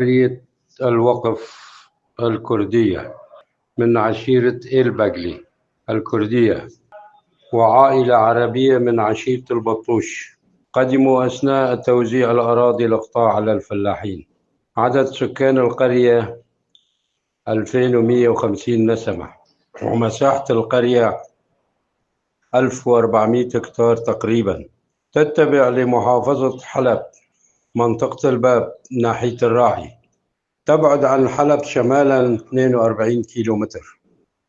قرية الوقف الكردية من عشيرة إلباقلي الكردية، وعائلة عربية من عشيرة البطوش، قدموا أثناء توزيع الأراضي الإقطاع على الفلاحين. عدد سكان القرية 2150 نسمة، ومساحة القرية 1400 هكتار تقريبا. تتبع لمحافظة حلب منطقة الباب ناحية الراعي، تبعد عن حلب شمالا 42 كيلومتر،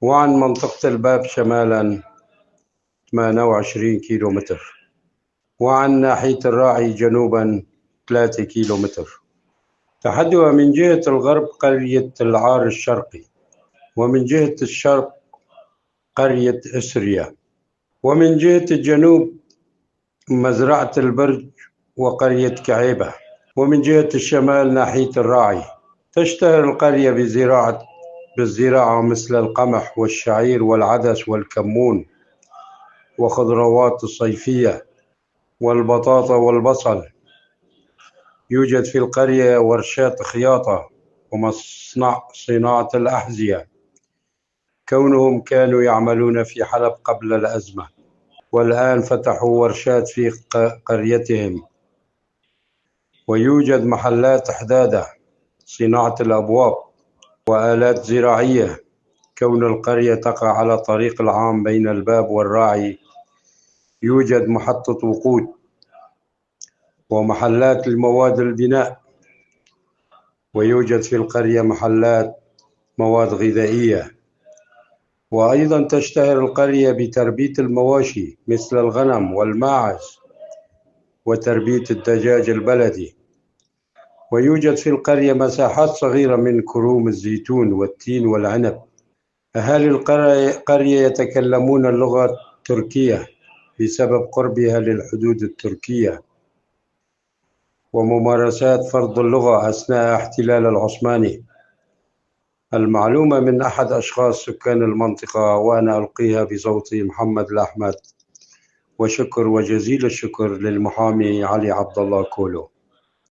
وعن منطقة الباب شمالا 28 كيلومتر، وعن ناحية الراعي جنوبا 3 كيلومتر. تحدها من جهة الغرب قرية العار الشرقي، ومن جهة الشرق قرية إسريا، ومن جهة الجنوب مزرعة البرج وقرية كعيبة، ومن جهة الشمال ناحية الراعي. تشتهر القرية بالزراعة مثل القمح والشعير والعدس والكمون وخضروات الصيفية والبطاطا والبصل. يوجد في القرية ورشات خياطة ومصنع صناعة الأحذية، كونهم كانوا يعملون في حلب قبل الأزمة، والآن فتحوا ورشات في قريتهم. ويوجد محلات حدادة، صناعة الأبواب وآلات زراعية، كون القرية تقع على طريق العام بين الباب والراعي. يوجد محطة وقود ومحلات لمواد البناء، ويوجد في القرية محلات مواد غذائية. وأيضا تشتهر القرية بتربية المواشي مثل الغنم والماعز وتربية الدجاج البلدي. ويوجد في القرية مساحات صغيرة من كروم الزيتون والتين والعنب. أهالي القرية يتكلمون اللغة التركية بسبب قربها للحدود التركية، وممارسات فرض اللغة أثناء احتلال العثماني. المعلومة من أحد أشخاص سكان المنطقة، وأنا ألقيها بصوتي محمد الأحمد، وشكر وجزيل الشكر للمحامي علي عبد الله كولو.